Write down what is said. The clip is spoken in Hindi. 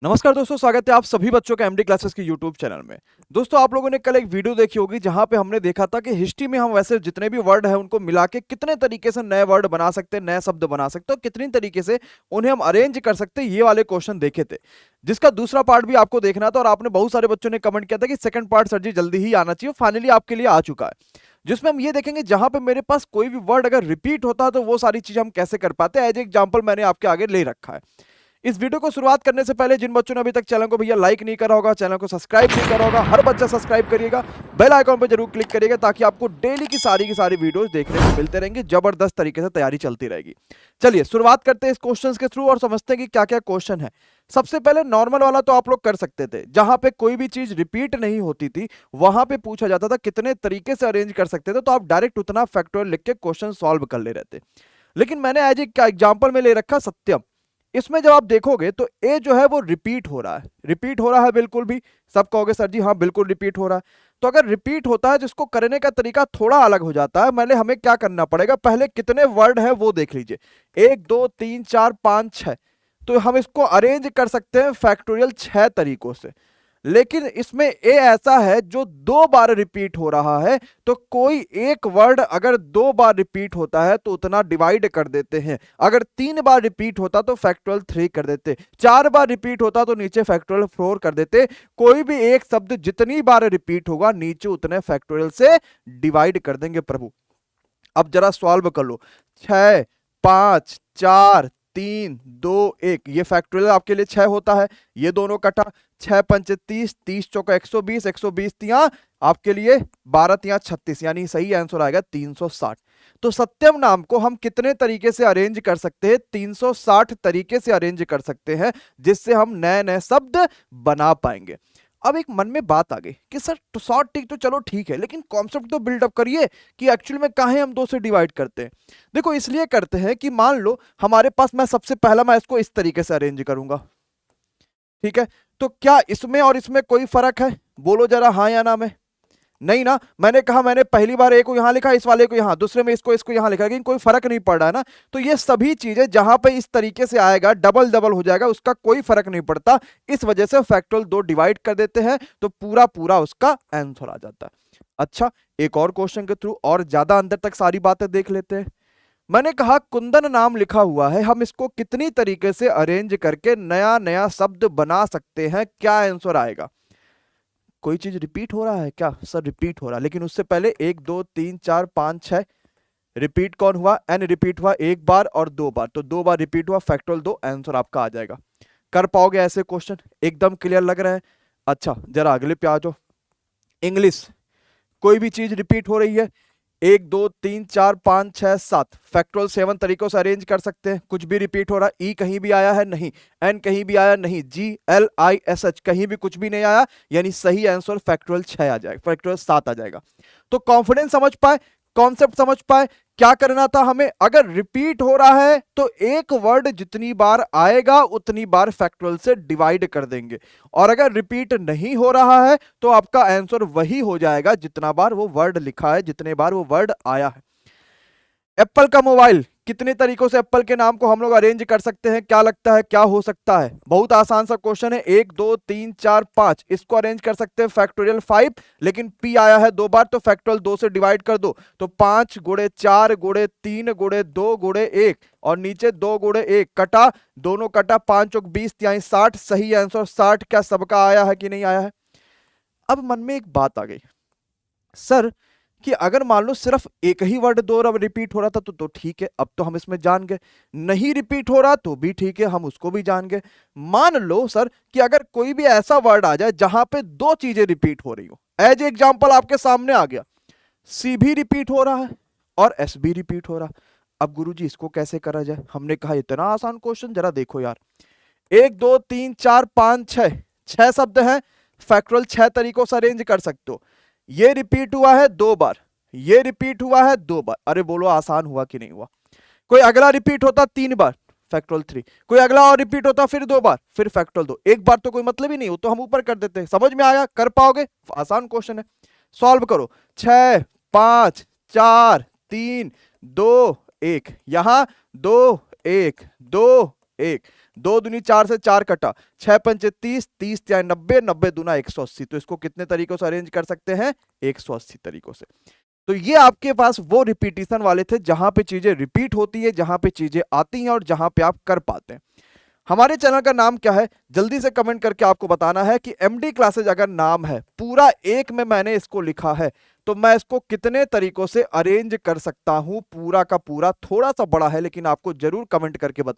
नमस्कार दोस्तों, स्वागत है आप सभी बच्चों का एमडी क्लासेस के यूट्यूब चैनल में। दोस्तों, आप लोगों ने कल एक वीडियो देखी होगी जहां पे हमने देखा था कि हिस्ट्री में हम वैसे जितने भी वर्ड हैं उनको मिला के कितने तरीके से नए वर्ड बना सकते हैं, नए शब्द बना सकते हैं और कितनी तरीके से उन्हें हम अरेंज कर सकते हैं, ये वाले क्वेश्चन देखे थे। जिसका दूसरा पार्ट भी आपको देखना था और आपने बहुत सारे बच्चों ने कमेंट किया था कि सेकंड पार्ट सर जी जल्दी ही आना चाहिए। फाइनली आपके लिए आ चुका है, जिसमें हम ये देखेंगे जहां पे मेरे पास कोई भी वर्ड अगर रिपीट होता है तो वो सारी चीजें हम कैसे कर पाते हैं। एज एग्जाम्पल मैंने आपके आगे ले रखा है। इस वीडियो को शुरुआत करने से पहले जिन बच्चों ने अभी तक चैनल को भैया लाइक नहीं करा होगा, चैनल को सब्सक्राइब नहीं करा होगा, हर बच्चा सब्सक्राइब करिएगा, बेल आइकॉन पर जरूर क्लिक करिएगा ताकि आपको डेली की सारी वीडियोस देखने को मिलते रहेंगे। जबरदस्त तरीके से तैयारी चलती रहेगी। चलिए शुरुआत करते हैं इस क्वेश्चन के थ्रू और समझते हैं कि क्या क्या क्वेश्चन है। सबसे पहले नॉर्मल वाला तो आप लोग कर सकते थे, जहां पे कोई भी चीज रिपीट नहीं होती थी वहां पे पूछा जाता था कितने तरीके से अरेंज कर सकते थे, तो आप डायरेक्ट उतना फैक्टोरियल लिख के क्वेश्चन सॉल्व कर ले रहे थे। लेकिन मैंने एज एग्जाम्पल में ले रखा सत्यम। इसमें जब आप देखोगे तो ए जो है वो रिपीट हो रहा है, रिपीट हो रहा है बिल्कुल भी। सब कहोगे सर जी हाँ बिल्कुल रिपीट हो रहा है। तो अगर रिपीट होता है तो इसको करने का तरीका थोड़ा अलग हो जाता है। पहले हमें क्या करना पड़ेगा, पहले कितने वर्ड है वो देख लीजिए, 1 2 3 4 5 6। तो हम इसको अरेंज कर सकते हैं फैक्टोरियल 6 तरीकों से। लेकिन इसमें ए ऐसा है जो 2 बार रिपीट हो रहा है, तो कोई एक वर्ड अगर 2 बार रिपीट होता है तो उतना डिवाइड कर देते हैं। अगर 3 बार रिपीट होता तो फैक्टोरियल 3 कर देते, 4 बार रिपीट होता तो नीचे फैक्टोरियल 4 कर देते। कोई भी एक शब्द जितनी बार रिपीट होगा नीचे उतने फैक्टोरियल से डिवाइड कर देंगे प्रभु। अब जरा सॉल्व कर लो। 6 5 4 3 2 1, ये फैक्टोरियल आपके लिए 6 होता है। ये दोनों कटा, 6 पंचे 30, 30 चौका 120, 120 तिया आपके लिए 12 तिया 36, यानी सही आंसर आएगा 360। तो सत्यम नाम को हम कितने तरीके से अरेंज कर सकते हैं, 360 तरीके से अरेंज कर सकते हैं, जिससे हम नए नए शब्द बना पाएंगे। अब एक मन में बात आ गई कि सर तो शॉर्ट टिक तो चलो ठीक है, लेकिन कॉन्सेप्ट तो बिल्डअप करिए कि एक्चुअली में काहे हम 2 से डिवाइड करते हैं। देखो इसलिए करते हैं कि मान लो हमारे पास, मैं सबसे पहला मैं इसको इस तरीके से अरेंज करूंगा, ठीक है। तो क्या इसमें और इसमें कोई फर्क है, बोलो जरा हाँ या ना में। नहीं ना, मैंने कहा मैंने पहली बार ए को यहां लिखा, इस वाले को यहां, दूसरे में इसको इसको यहां लिखा, लेकिन कोई फर्क नहीं पड़ रहा है ना। तो ये सभी चीजें जहां पे इस तरीके से आएगा डबल डबल हो जाएगा, उसका कोई फर्क नहीं पड़ता। इस वजह से फैक्टोरियल 2 डिवाइड कर देते हैं तो पूरा पूरा उसका आंसर आ जाता है। अच्छा, एक और क्वेश्चन के थ्रू और ज्यादा अंदर तक सारी बातें देख लेते हैं। मैंने कहा कुंदन नाम लिखा हुआ है, हम इसको कितनी तरीके से अरेंज करके नया नया शब्द बना सकते हैं, क्या आंसर आएगा। कोई चीज रिपीट हो रहा है क्या, सर रिपीट हो रहा है, लेकिन उससे पहले 1 2 3 4 5 6 रिपीट कौन हुआ, एन रिपीट हुआ 1 बार और 2 बार, तो 2 बार रिपीट हुआ, फैक्टोरियल 2 आंसर आपका आ जाएगा। कर पाओगे ऐसे क्वेश्चन, एकदम क्लियर लग रहा है। अच्छा जरा अगले पे आ जाओ। इंग्लिश, कोई भी चीज रिपीट हो रही है, 1 2 3 4 5 6 7, फैक्टोरियल 7 तरीकों से अरेंज कर सकते हैं। कुछ भी रिपीट हो रहा है, ई कहीं भी आया है नहीं, एन कहीं भी आया नहीं, GLISH कहीं भी कुछ भी नहीं आया, यानी सही आंसर फैक्टोरियल 6 आ जाएगा, फैक्टोरियल 7 आ जाएगा। तो कॉन्फिडेंस समझ पाए, कॉन्सेप्ट समझ पाए, क्या करना था हमें। अगर रिपीट हो रहा है तो एक वर्ड जितनी बार आएगा उतनी बार फैक्टोरियल से डिवाइड कर देंगे, और अगर रिपीट नहीं हो रहा है तो आपका आंसर वही हो जाएगा जितना बार वो वर्ड लिखा है, जितने बार वो वर्ड आया है। एप्पल का मोबाइल, कितने तरीकों से एप्पल के नाम को हम लोग अरेंज कर सकते हैं, क्या लगता है क्या हो सकता है। बहुत आसान सा क्वेश्चन है, 1 2 3 4 5, इसको अरेंज कर सकते हैं फैक्टोरियल 5, लेकिन पी आया है 2 बार तो फैक्टोरियल 2 से डिवाइड कर दो, तो 5 गुणे 4 गुणे 3 गुणे 2 गुणे 1, और नीचे 2 गुणे 1 कटा, दोनों कटा, 5 चौक 20 यानी 60, सही आंसर 60। क्या सबका आया है कि नहीं आया है। अब मन में एक बात आ गई, सर कि अगर मान लो सिर्फ एक ही वर्ड 2 बार रिपीट हो रहा था तो ठीक है, अब तो हम इसमें जान गए। नहीं रिपीट हो रहा तो भी ठीक है, हम उसको भी जान गए। मान लो सर कि अगर कोई भी ऐसा वर्ड आ जाए जहां पे 2 चीजें रिपीट हो रही हो, एज एग्जाम्पल आपके सामने आ गया, सी भी रिपीट हो रहा है और एस भी रिपीट हो रहा। अब गुरुजी इसको कैसे करा जाए। हमने कहा इतना आसान क्वेश्चन, जरा देखो यार, 1 2 3 4 5 6, 6 शब्द हैं, फैक्टोरियल 6 तरीकों से अरेंज कर सकते हो। ये रिपीट हुआ है 2 बार, ये रिपीट हुआ है 2 बार, अरे बोलो आसान हुआ कि नहीं हुआ। कोई अगला रिपीट होता 3 बार, फैक्टोरियल 3, कोई अगला और रिपीट होता फिर 2 बार, फिर फैक्टोरियल 2, एक बार तो कोई मतलब ही नहीं हो तो हम ऊपर कर देते हैं। समझ में आया, कर पाओगे, आसान क्वेश्चन है, सॉल्व करो। 6 5 4 3 2 1, यहां 2 1 2 1, 2 दूनी 4 से 4 कटा, 6 पंचे 30, 30 या 90, 90 दूना 180। तो इसको कितने तरीकों से अरेंज कर सकते हैं? 180 तरीकों से। तो ये आपके पास वो रिपीटिशन वाले थे जहां पे चीजें रिपीट होती है, जहां पे चीजें आती हैं और जहां पे आप कर पाते हैं। हमारे चैनल का नाम क्या है? जल्दी से कमेंट करके आपको बताना है कि एमडी क्लासेज अगर नाम है, पूरा एक में मैंने इसको लिखा है, तो मैं इसको कितने तरीकों से अरेंज कर सकता हूं? पूरा का पूरा, थोड़ा सा बड़ा है लेकिन आपको जरूर कमेंट करके बताना।